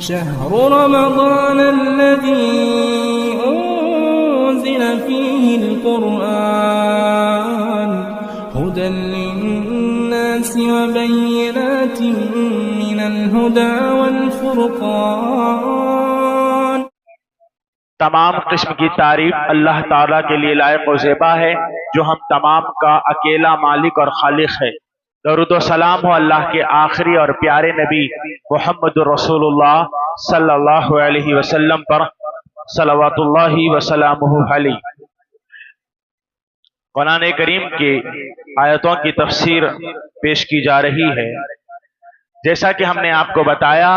شهر رمضان الذي أنزل فيه القرآن هدى للناس وبينات من الهدى والفرقان۔ تمام قسم کی تعریف اللہ تعالیٰ کے لیے لائق و زیبا ہے جو ہم تمام کا اکیلا مالک اور خالق ہے۔ درود و سلام ہو اللہ کے آخری اور پیارے نبی محمد رسول اللہ صلی اللہ علیہ وسلم پر، صلوات اللہ وسلامہ علیہ۔ قرآن کریم کی آیتوں کی تفسیر پیش کی جا رہی ہے۔ جیسا کہ ہم نے آپ کو بتایا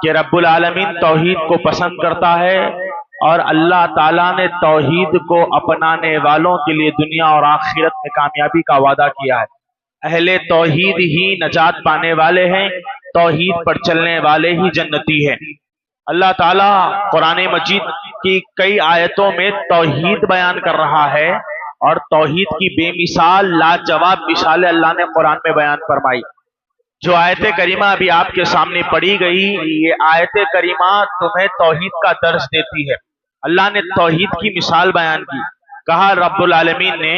کہ رب العالمین توحید کو پسند کرتا ہے، اور اللہ تعالیٰ نے توحید کو اپنانے والوں کے لیے دنیا اور آخرت میں کامیابی کا وعدہ کیا ہے۔ اہل توحید ہی نجات پانے والے ہیں، توحید پر چلنے والے ہی جنتی ہیں۔ اللہ تعالیٰ قرآن مجید کی کئی آیتوں میں توحید بیان کر رہا ہے، اور توحید کی بے مثال لاجواب مثالیں اللہ نے قرآن میں بیان فرمائی۔ جو آیت کریمہ ابھی آپ کے سامنے پڑھی گئی، یہ آیت کریمہ تمہیں توحید کا درس دیتی ہے۔ اللہ نے توحید کی مثال بیان کی، کہا رب العالمین نے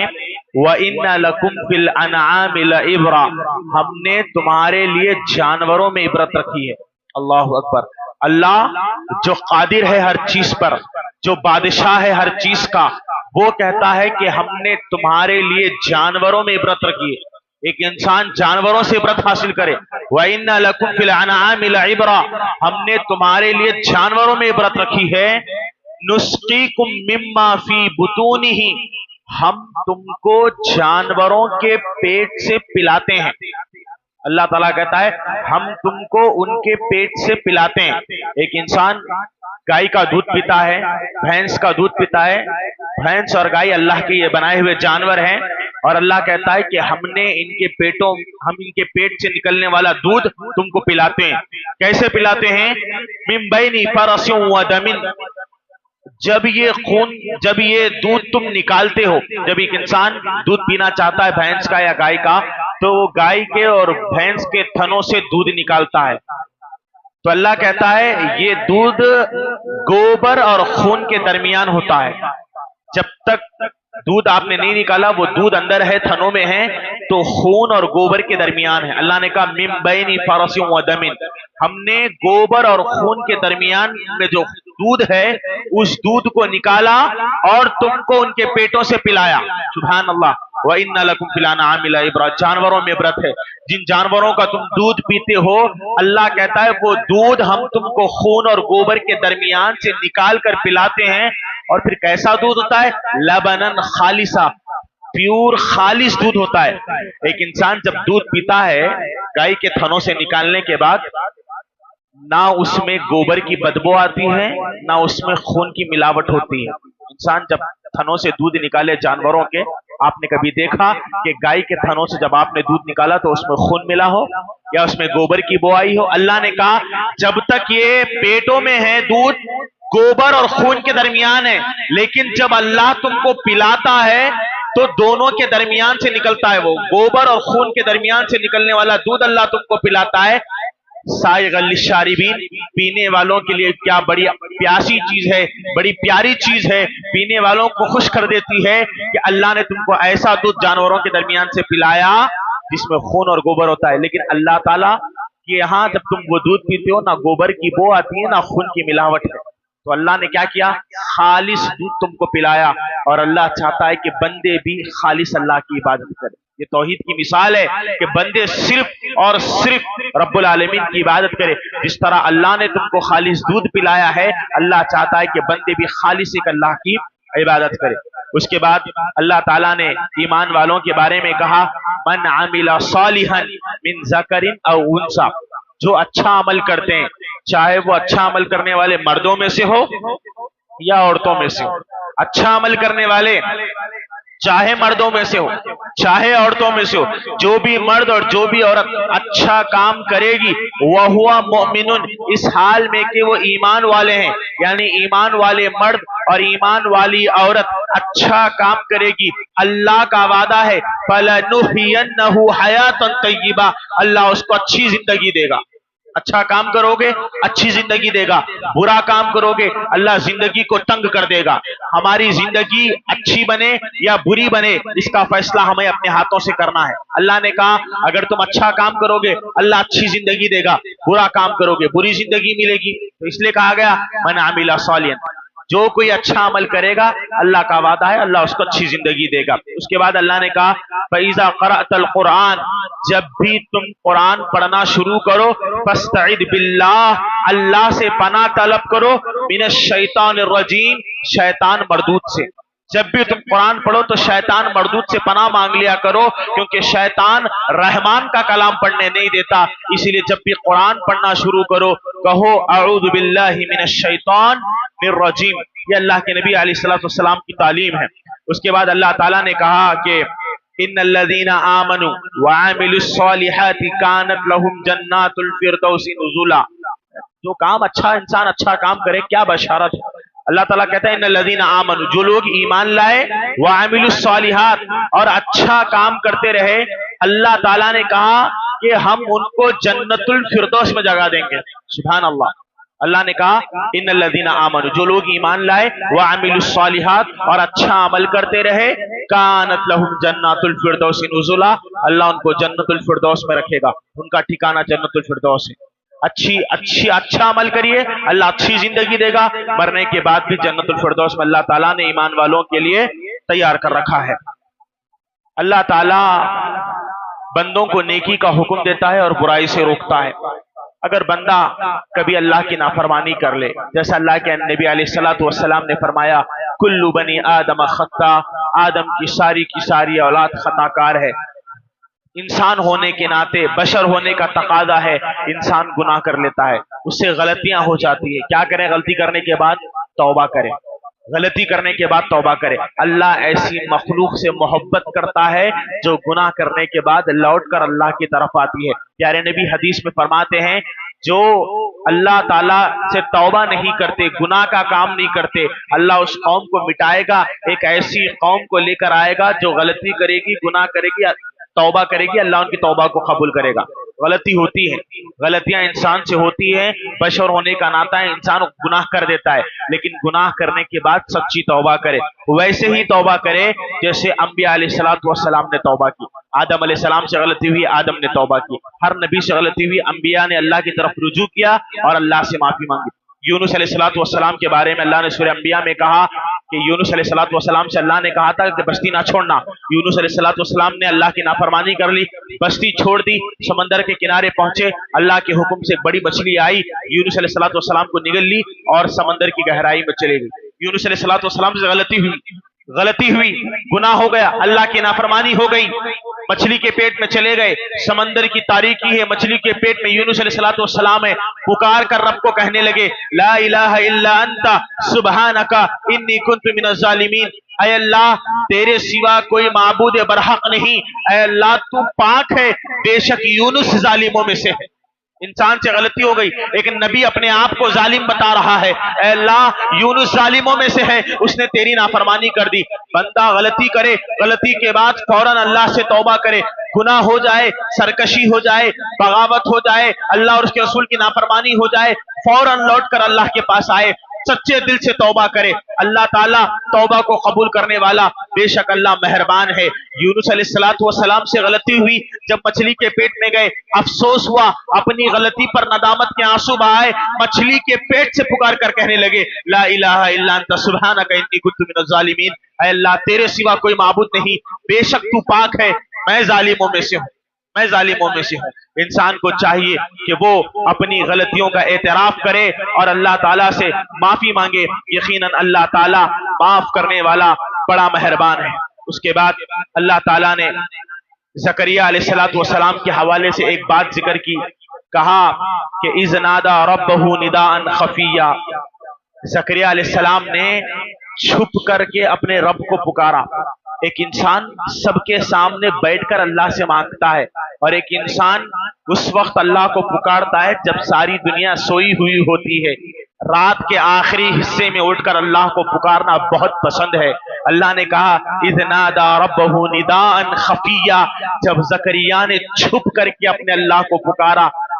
وَإِنَّ لَكُمْ فِي الْأَنْعَامِ لَعِبْرَةً، ہم نے تمہارے لیے جانوروں میں عبرت رکھی ہے۔ اللہ اکبر۔ اللہ جو قادر ہے ہر چیز پر، جو بادشاہ ہے ہر چیز کا، وہ کہتا ہے کہ ہم نے تمہارے لیے جانوروں میں عبرت رکھی ہے۔ ایک انسان جانوروں سے عبرت حاصل کرے۔ وَإِنَّ لَكُمْ فِي الْأَنْعَامِ لَعِبْرَةً، ہم نے تمہارے لیے جانوروں میں عبرت رکھی ہے۔ نُسْقِيكُم مِّمَّا فِي بُطُونِهِ، ہم تم کو جانوروں کے پیٹ سے پلاتے ہیں۔ اللہ تعالیٰ کہتا ہے ہم تم کو ان کے پیٹ سے پلاتے ہیں۔ ایک انسان گائے کا دودھ پیتا ہے، بھینس کا دودھ پیتا ہے۔ بھینس اور گائے اللہ کے یہ بنائے ہوئے جانور ہیں، اور اللہ کہتا ہے کہ ہم ان کے پیٹ سے نکلنے والا دودھ تم کو پلاتے ہیں۔ کیسے پلاتے ہیں؟ من بین فرث و دم، جب یہ دودھ تم نکالتے ہو، جب ایک انسان دودھ پینا چاہتا ہے بھینس کا یا گائے کا، تو وہ گائے کے اور بھینس کے تھنوں سے دودھ نکالتا ہے۔ تو اللہ کہتا ہے یہ دودھ گوبر اور خون کے درمیان ہوتا ہے۔ جب تک دودھ آپ نے نہیں نکالا، وہ دودھ اندر ہے، تھنوں میں ہے، تو خون اور گوبر کے درمیان ہے۔ اللہ نے کہا من بین فرث و دم، ہم نے گوبر اور خون کے درمیان میں جو دودھ ہے اس دودھ کو نکالا اور تم کو ان کے پیٹوں سے پلایا۔ سبحان اللہ۔ وَإِنَّ لَكُمْ فِي الْأَنْعَامِ لَعِبْرَةً، جانوروں میں عبرت ہے۔ جن جانوروں کا تم دودھ پیتے ہو، اللہ کہتا ہے وہ دودھ ہم تم کو خون اور گوبر کے درمیان سے نکال کر پلاتے ہیں۔ اور پھر کیسا دودھ ہوتا ہے؟ لبنن خالصا، پیور خالص دودھ ہوتا ہے۔ ایک انسان جب دودھ پیتا ہے گائے کے تھنوں سے نکالنے کے بعد، نہ اس میں گوبر کی بدبو آتی ہے، نہ اس میں خون کی ملاوٹ ہوتی ہے۔ انسان جب تھنوں سے دودھ نکالے جانوروں کے، آپ نے کبھی دیکھا کہ گائے کے تھنوں سے جب آپ نے دودھ نکالا تو اس میں خون ملا ہو یا اس میں گوبر کی بو آئی ہو؟ اللہ نے کہا جب تک یہ پیٹوں میں ہے دودھ گوبر اور خون کے درمیان ہے، لیکن جب اللہ تم کو پلاتا ہے تو دونوں کے درمیان سے نکلتا ہے، وہ گوبر اور خون کے درمیان سے نکلنے والا دودھ اللہ تم کو پلاتا ہے۔ سائغ للشاربین، پینے والوں کے لیے کیا بڑی پیاسی چیز ہے، بڑی پیاری چیز ہے، پینے والوں کو خوش کر دیتی ہے کہ اللہ نے تم کو ایسا دودھ جانوروں کے درمیان سے پلایا جس میں خون اور گوبر ہوتا ہے۔ لیکن اللہ تعالیٰ کہ یہاں جب تم وہ دودھ پیتے ہو نہ گوبر کی بو آتی ہے نہ خون کی ملاوٹ ہے۔ تو اللہ نے کیا کیا؟ خالص دودھ تم کو پلایا، اور اللہ چاہتا ہے کہ بندے بھی خالص اللہ کی عبادت کریں۔ یہ توحید کی مثال ہے کہ بندے صرف اور صرف رب العالمین کی عبادت کرے۔ جس طرح اللہ نے تم کو خالص دودھ پلایا ہے، اللہ چاہتا ہے کہ بندے بھی خالص ایک اللہ کی عبادت کرے۔ اس کے بعد اللہ تعالیٰ نے ایمان والوں کے بارے میں کہا من عمل صالحا من ذکر او انثى، جو اچھا عمل کرتے ہیں، چاہے وہ اچھا عمل کرنے والے مردوں میں سے ہو یا عورتوں میں سے ہو، اچھا عمل کرنے والے چاہے مردوں میں سے ہو چاہے عورتوں میں سے ہو، جو بھی مرد اور جو بھی عورت اچھا کام کرے گی وَهُوَ مُؤْمِنٌ، اس حال میں کہ وہ ایمان والے ہیں، یعنی ایمان والے مرد اور ایمان والی عورت اچھا کام کرے گی، اللہ کا وعدہ ہے فَلَنُحْيِيَنَّهُ حَيَاةً طَيِّبَةً، اللہ اس کو اچھی زندگی دے گا۔ اچھا کام کرو گے اچھی زندگی دے گا، برا کام کرو گے اللہ زندگی کو تنگ کر دے گا۔ ہماری زندگی اچھی بنے یا بری بنے اس کا فیصلہ ہمیں اپنے ہاتھوں سے کرنا ہے۔ اللہ نے کہا اگر تم اچھا کام کرو گے اللہ اچھی زندگی دے گا، برا کام کرو گے بری زندگی ملے گی، تو اس لیے کہا گیا من عمل صالحا، جو کوئی اچھا عمل کرے گا اللہ کا وعدہ ہے اللہ اس کو اچھی زندگی دے گا۔ اس کے بعد اللہ نے کہا فَإِذَا قَرَأْتَ الْقُرْآنَ، جب بھی تم قرآن پڑھنا شروع کرو فَاسْتَعِذْ بِاللَّهِ، اللہ سے پناہ طلب کرو، مِنَ الشَّيْطَانِ الرَّجِيمِ، شیطان مردود سے۔ جب بھی تم قرآن پڑھو تو شیطان مردود سے پناہ مانگ لیا کرو، کیونکہ شیطان رحمان کا کلام پڑھنے نہیں دیتا، اسی لیے جب بھی قرآن پڑھنا شروع کرو کہو اعوذ باللہ من الشیطان الرجیم، یہ اللہ کے نبی علیہ السلام کی تعلیم ہے۔ اس کے بعد اللہ تعالیٰ نے کہا کہ ان الذین آمنوا وعملوا الصالحات کانت لهم جنات الفردوس نزلا، جو کام اچھا انسان اچھا کام کرے کیا بشارت ہے۔ اللہ تعالیٰ کہتا ہے ان الذین آمنوا، جو لوگ ایمان لائے، وعملوا الصالحات، اور اچھا کام کرتے رہے، اللہ تعالیٰ نے کہا کہ ہم ان کو جنت الفردوس میں جگہ دیں گے۔ سبحان اللہ، اللہ نے کہا ان الذین آمنوا، جو لوگ ایمان لائے، وعملوا الصالحات، اور اچھا عمل کرتے رہے، کانت لہم جنات الفردوس نزلا، اللہ ان کو جنت الفردوس میں رکھے گا، ان کا ٹھکانہ جنت الفردوس ہے۔ اچھا عمل کریے اللہ اچھی زندگی دے گا، مرنے کے بعد بھی جنت الفردوس میں اللہ تعالیٰ نے ایمان والوں کے لیے تیار کر رکھا ہے۔ اللہ تعالیٰ بندوں کو نیکی کا حکم دیتا ہے اور برائی سے روکتا ہے۔ اگر بندہ کبھی اللہ کی نافرمانی کر لے، جیسا اللہ کے نبی علیہ السلام نے فرمایا کل بنی آدم خطا، آدم کی ساری اولاد خطا کار ہے، انسان ہونے کے ناطے بشر ہونے کا تقاضا ہے، انسان گناہ کر لیتا ہے، اس سے غلطیاں ہو جاتی ہیں، کیا کریں غلطی کرنے کے بعد توبہ کریں، غلطی کرنے کے بعد توبہ کرے۔ اللہ ایسی مخلوق سے محبت کرتا ہے جو گناہ کرنے کے بعد لوٹ کر اللہ کی طرف آتی ہے۔ پیارے نبی حدیث میں فرماتے ہیں جو اللہ تعالیٰ سے توبہ نہیں کرتے، گناہ کا کام نہیں کرتے، اللہ اس قوم کو مٹائے گا، ایک ایسی قوم کو لے کر آئے گا جو غلطی کرے گی، گناہ کرے گی، توبہ کرے گی، اللہ ان کی توبہ کو قبول کرے گا۔ غلطی ہوتی ہے، غلطیاں انسان سے ہوتی ہے، بشر ہونے کا ناطہ ہے، انسان گناہ کر دیتا ہے، لیکن گناہ کرنے کے بعد سچی توبہ کرے، ویسے ہی توبہ کرے جیسے انبیاء علیہ السلام نے توبہ کی۔ آدم علیہ السلام سے غلطی ہوئی، آدم نے توبہ کی، ہر نبی سے غلطی ہوئی، انبیاء نے اللہ کی طرف رجوع کیا اور اللہ سے معافی مانگی۔ یونس علیہ السلام کے بارے میں اللہ نے سورہ انبیاء میں کہا کہ یونس علیہ السلام سے اللہ نے کہا تھا کہ بستی نہ چھوڑنا، یونس علیہ السلام نے اللہ کی نافرمانی کر لی، بستی چھوڑ دی، سمندر کے کنارے پہنچے، اللہ کے حکم سے ایک بڑی مچھلی آئی، یونس علیہ السلام کو نگل لی اور سمندر کی گہرائی میں چلے گئی۔ یونس علیہ السلام سے غلطی ہوئی، گناہ ہو گیا، اللہ کی نافرمانی ہو گئی، مچھلی کے پیٹ میں چلے گئے، سمندر کی تاریکی ہے، مچھلی کے پیٹ میں یونس علیہ السلام ہے، پکار کر رب کو کہنے لگے لا الہ الا انت سبحانک انی کنت من الظالمین، اے اللہ تیرے سوا کوئی معبود برحق نہیں، اے اللہ تو پاک ہے، بے شک یونس ظالموں میں سے ہے۔ انسان سے غلطی ہو گئی، ایک نبی اپنے آپ کو ظالم بتا رہا ہے، اے اللہ یونس ظالموں میں سے ہے، اس نے تیری نافرمانی کر دی۔ بندہ غلطی کرے، غلطی کے بعد فوراً اللہ سے توبہ کرے، گناہ ہو جائے، سرکشی ہو جائے، بغاوت ہو جائے، اللہ اور اس کے رسول کی نافرمانی ہو جائے، فوراً لوٹ کر اللہ کے پاس آئے، سچے دل سے توبہ کرے، اللہ تعالیٰ توبہ کو قبول کرنے والا، بے شک اللہ مہربان ہے۔ یونس علیہ السلام سے غلطی ہوئی، جب مچھلی کے پیٹ میں گئے افسوس ہوا، اپنی غلطی پر ندامت کے آنسو بہائے، مچھلی کے پیٹ سے پکار کر کہنے لگے لا الہ الا انت سبحانک انی کنت من الظالمین، اے اللہ تیرے سوا کوئی معبود نہیں، بے شک تو پاک ہے، میں ظالموں میں سے ہوں۔ انسان کو چاہیے کہ وہ اپنی غلطیوں کا اعتراف کرے اور اللہ تعالیٰ سے معافی مانگے، یقیناً اللہ تعالیٰ معاف کرنے والا بڑا مہربان ہے۔ اس کے بعد اللہ تعالیٰ نے زکریا علیہ السلام کے حوالے سے ایک بات ذکر کی، کہا کہ اذ نادى ربہ نداء خفیا، زکریا علیہ السلام نے چھپ کر کے اپنے رب کو پکارا۔ ایک انسان سب کے سامنے بیٹھ کر اللہ سے مانگتا ہے، اور ایک انسان اس وقت اللہ کو پکارتا ہے جب ساری دنیا سوئی ہوئی ہوتی ہے، رات کے آخری حصے میں اٹھ کر اللہ کو پکارنا بہت پسند ہے۔ اللہ نے کہا اذ نادى ربہ نداء خفیا، جب زکریا نے چھپ کر کے اپنے اللہ کو پکارا،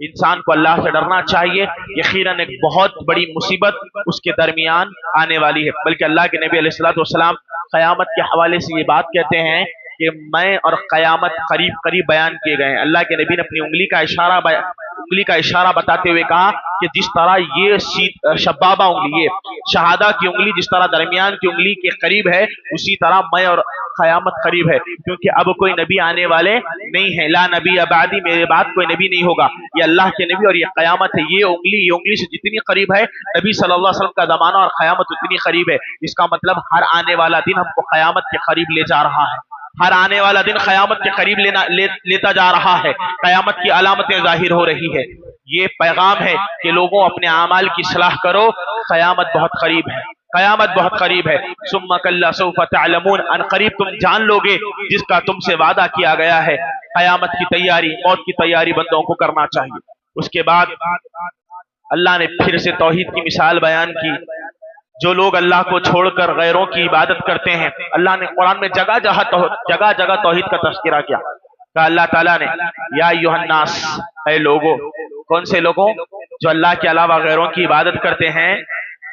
انسان کو اللہ سے ڈرنا چاہیے، یقیناً ایک بہت بڑی مصیبت اس کے درمیان آنے والی ہے۔ بلکہ اللہ کے نبی علیہ الصلوۃ والسلام قیامت کے حوالے سے یہ بات کہتے ہیں کہ میں اور قیامت قریب قریب بیان کیے گئے ہیں۔ اللہ کے نبی نے اپنی انگلی کا اشارہ بتاتے ہوئے کہا کہ جس طرح یہ شبابہ انگلی، یہ شہادہ کی انگلی جس طرح درمیان کی انگلی کے قریب ہے، اسی طرح میں اور قیامت قریب ہے، کیونکہ اب کوئی نبی آنے والے نہیں ہیں۔ لا نبی بعدی، میرے بعد کوئی نبی نہیں ہوگا۔ یہ اللہ کے نبی اور یہ قیامت ہے۔ یہ انگلی سے جتنی قریب ہے نبی صلی اللہ علیہ وسلم کا زمانہ اور قیامت اتنی قریب ہے۔ اس کا مطلب ہر آنے والا دن ہم کو قیامت کے قریب لے جا رہا ہے، ہر آنے والا دن قیامت کے قریب لیتا جا رہا ہے، قیامت کی علامتیں ظاہر ہو رہی ہے۔ یہ پیغام ہے کہ لوگوں اپنے اعمال کی اصلاح کرو، قیامت بہت قریب ہے، قیامت بہت قریب ہے۔ ثم کلا سوف تعلمون، ان قریب تم جان لو گے جس کا تم سے وعدہ کیا گیا ہے۔ قیامت کی تیاری، موت کی تیاری بندوں کو کرنا چاہیے۔ اس کے بعد اللہ نے پھر سے توحید کی مثال بیان کی۔ جو لوگ اللہ کو چھوڑ کر غیروں کی عبادت کرتے ہیں، اللہ نے قرآن میں جگہ جگہ توحید کا تذکرہ کیا۔ کہا اللہ تعالیٰ نے یا ایھا الناس، اے لوگوں، کون سے لوگوں؟ جو اللہ کے علاوہ غیروں کی عبادت کرتے ہیں۔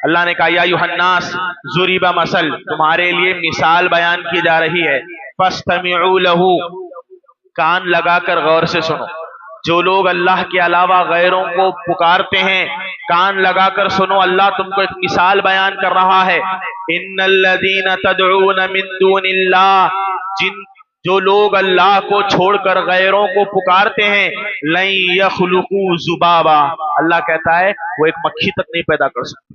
اللہ نے کہا یا ایھا الناس ضرب مثل، تمہارے لیے مثال بیان کی جا رہی ہے، فاستمعوا لہ، کان لگا کر غور سے سنو۔ جو لوگ اللہ کے علاوہ غیروں کو پکارتے ہیں، کان لگا کر سنو، اللہ تم کو ایک مثال بیان کر رہا ہے۔ ان الذین تدعون من دون اللہ، جو لوگ اللہ کو چھوڑ کر غیروں کو پکارتے ہیں، لن یخلقوا ذبابا، اللہ کہتا ہے وہ ایک مکھی تک نہیں پیدا کر سکتے۔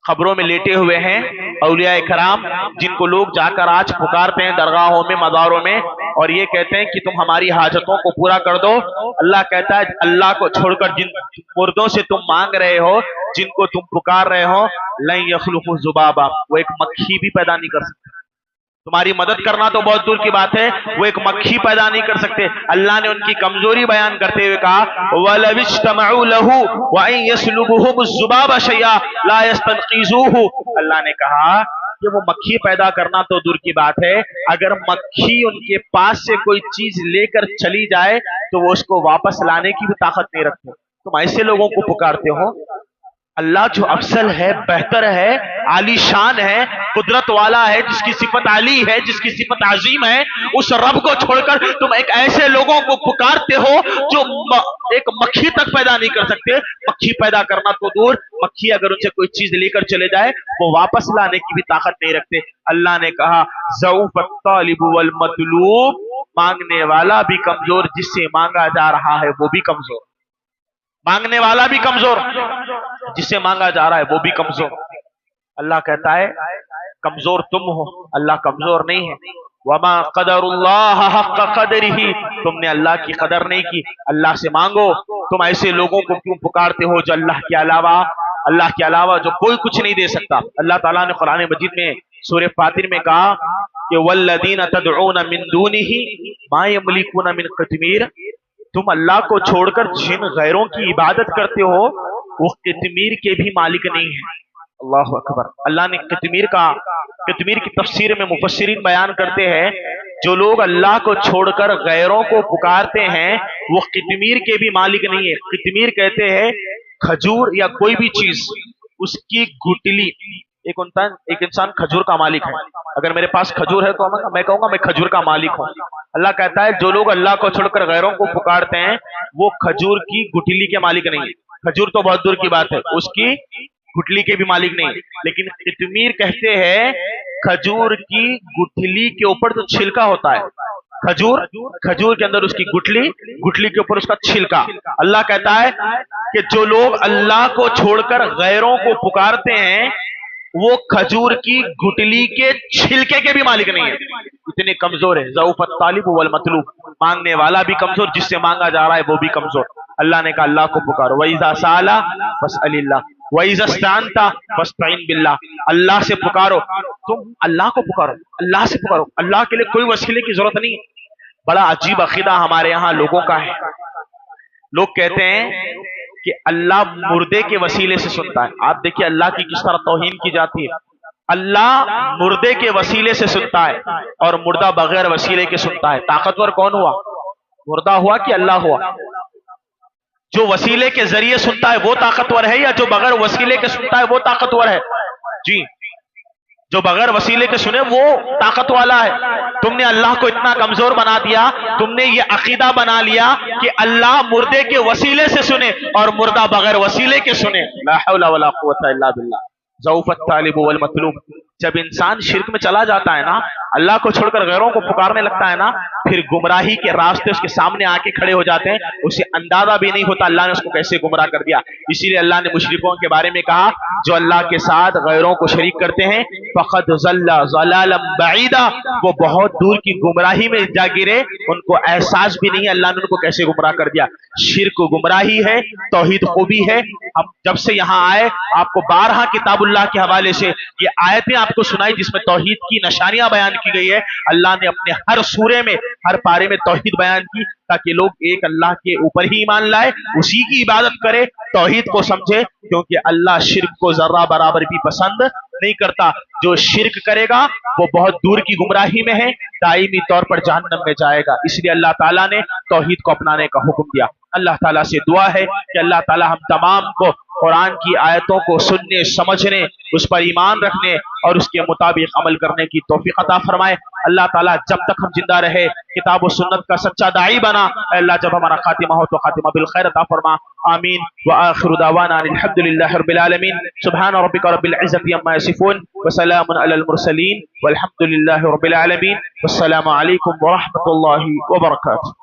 قبروں میں لیٹے ہوئے ہیں اولیاء کرام، جن کو لوگ جا کر آج پکارتے ہیں درگاہوں میں، مزاروں میں، اور یہ کہتے ہیں کہ تم ہماری حاجتوں کو پورا کر دو۔ اللہ کہتا ہے اللہ کو چھوڑ کر جن مردوں سے تم مانگ رہے ہو، جن کو تم پکار رہے ہو، لن یخلقوا ذبابا، وہ ایک مکھی بھی پیدا نہیں کر سکتے۔ تمہاری مدد کرنا تو بہت دور کی بات ہے، وہ ایک مکھی پیدا نہیں کر سکتے۔ اللہ نے ان کی کمزوری بیان کرتے ہوئے کہا وَلَوِ اجْتَمَعُوا لَهُ وَإِن يَسْلُبْهُمُ الذُّبَابُ شَيْئًا لَا يَسْتَنقِذُوهُ، اللہ نے کہا کہ وہ مکھی پیدا کرنا تو دور کی بات ہے، اگر مکھی ان کے پاس سے کوئی چیز لے کر چلی جائے تو وہ اس کو واپس لانے کی بھی طاقت نہیں رکھتے۔ تم ایسے لوگوں کو پکارتے ہو۔ اللہ جو افضل ہے، بہتر ہے، عالی شان ہے، قدرت والا ہے، جس کی صفت عالی ہے، جس کی صفت عظیم ہے، اس رب کو چھوڑ کر تم ایک ایسے لوگوں کو پکارتے ہو جو ایک مکھی تک پیدا نہیں کر سکتے۔ مکھی پیدا کرنا تو دور، مکھی اگر ان سے کوئی چیز لے کر چلے جائے وہ واپس لانے کی بھی طاقت نہیں رکھتے۔ اللہ نے کہا ضعف الطالب والمطلوب، مانگنے والا بھی کمزور، جس سے مانگا جا رہا ہے وہ بھی کمزور، مانگنے والا بھی کمزور، جس سے مانگا جا رہا ہے وہ بھی کمزور۔ اللہ کہتا ہے کمزور تم ہو، اللہ کمزور نہیں ہے۔ وما قدر اللہ حق قدرہ، تم نے اللہ کی قدر نہیں کی۔ اللہ سے مانگو۔ تم ایسے لوگوں کو کیوں پکارتے ہو جو اللہ کے علاوہ جو کوئی کچھ نہیں دے سکتا؟ اللہ تعالیٰ نے قرآن مجید میں سورہ فاطر میں کہا کہ والذین تدعون من دونہ ما یملکون من قطمیر، تم اللہ کو چھوڑ کر جن غیروں کی عبادت کرتے ہو وہ قطمیر کے بھی مالک نہیں ہیں۔ اللہ اکبر۔ اللہ نے قطمیر کی تفسیر میں مفسرین بیان کرتے ہیں جو لوگ اللہ کو چھوڑ کر غیروں کو پکارتے ہیں وہ قطمیر کے بھی مالک نہیں ہے۔ قطمیر کہتے ہیں کھجور یا کوئی بھی چیز، اس کی گٹلی، ایک انسان کھجور کا مالک ہے۔ اگر میرے پاس کھجور ہے تو میں کہوں گا میں کھجور کا مالک ہوں۔ اللہ کہتا ہے جو لوگ اللہ کو چھوڑ کر غیروں کو پکارتے ہیں وہ کھجور کی گٹلی کے مالک نہیں ہے۔ کھجور تو بہت دور کی بات ہے، اس کی گٹلی کے بھی مالک نہیں۔ لیکن قطمیر کہتے ہیں کھجور کی گٹلی کے اوپر تو چھلکا ہوتا ہے، کھجور کے اندر اس کی گٹلی کے اوپر اس کا چھلکا۔ اللہ کہتا ہے کہ جو لوگ اللہ کو چھوڑ کر غیروں کو پکارتے ہیں وہ کھجور کی گٹلی کے چھلکے کے بھی مالک نہیں ہے۔ اتنے کمزور ہے۔ ضعف الطالب والمطلوب، مانگنے والا بھی کمزور، جس سے مانگا جا رہا ہے وہ بھی کمزور۔ اللہ نے کہا اللہ کو پکارو۔ وَإِذَا سَأَلَ فَاسْأَلِ اللَّهَ وَإِذَا اسْتَعَنْتَ فَاسْتَعِنْ بِاللَّهِ، اللہ سے پکارو، تم اللہ کو پکارو، اللہ سے پکارو، اللہ کے لیے کوئی وسیلے کی ضرورت نہیں۔ بڑا عجیب عقیدہ ہمارے یہاں لوگوں کا ہے۔ لوگ کہتے ہیں کہ اللہ مردے کے وسیلے سے سنتا ہے۔ آپ دیکھیے اللہ کی کس طرح توہین کی جاتی ہے۔ اللہ مردے کے وسیلے سے سنتا ہے اور مردہ بغیر وسیلے کے سنتا ہے۔ طاقتور کون ہوا؟ مردہ ہوا کہ اللہ ہوا؟ جو وسیلے کے ذریعے سنتا ہے وہ طاقتور ہے یا جو بغیر وسیلے کے سنتا ہے وہ طاقتور ہے؟ جی، جو بغیر وسیلے کے سنے وہ طاقت والا ہے۔ تم نے اللہ کو اتنا کمزور بنا دیا، تم نے یہ عقیدہ بنا لیا کہ اللہ مردے کے وسیلے سے سنے اور مردہ بغیر وسیلے کے سنے۔ لا حول ولا قوت الا باللہ۔ ضعف الطالب والمطلوب۔ جب انسان شرک میں چلا جاتا ہے نا، اللہ کو چھوڑ کر غیروں کو پکارنے لگتا ہے نا، پھر گمراہی کے راستے اس کے سامنے آ کے کھڑے ہو جاتے ہیں، اسے اندازہ بھی نہیں ہوتا اللہ نے اس کو کیسے گمراہ کر دیا۔ اسی لیے اللہ نے مشرکوں کے بارے میں کہا جو اللہ کے ساتھ غیروں کو شریک کرتے ہیں فقد ضل ضلالا بعیدا، وہ بہت دور کی گمراہی میں جا گرے، ان کو احساس بھی نہیں اللہ نے ان کو کیسے گمراہ کر دیا۔ شرک گمراہی ہے، توحید خوبی ہے۔ ہم جب سے یہاں آئے آپ کو بارہا کتاب اللہ کے حوالے سے یہ آیتیں آپ کو سنائی جس میں توحید کی نشانیاں بیان کی گئی ہے۔ اللہ نے اپنے ہر سورے میں، ہر پارے میں توحید بیان کی تاکہ لوگ ایک اللہ کے اوپر ہی ایمان لائے، اسی کی عبادت کرے، توحید کو سمجھے، کیونکہ اللہ شرک کو ذرہ برابر بھی پسند نہیں کرتا۔ جو شرک کرے گا وہ بہت دور کی گمراہی میں ہے، دائمی طور پر جہنم میں جائے گا۔ اس لیے اللہ تعالیٰ نے توحید کو اپنانے کا حکم دیا۔ اللہ تعالیٰ سے دعا ہے کہ اللہ تعالیٰ ہم تمام کو قرآن کی آیتوں کو سننے، سمجھنے، اس پر ایمان رکھنے اور اس کے مطابق عمل کرنے کی توفیق عطا فرمائے۔ اللہ تعالیٰ جب تک ہم زندہ رہے کتاب و سنت کا سچا داعی بنا، اے اللہ جب ہمارا خاتمہ ہو تو خاتمہ بالخیر عطا فرما، آمین۔ وآخر دعوانا الحمد للہ رب العالمین، سبحان ربک رب العزت عما یصفون وسلام علی المرسلین والحمد للہ رب العالمین، والسلام علیکم ورحمۃ اللہ وبرکاتہ۔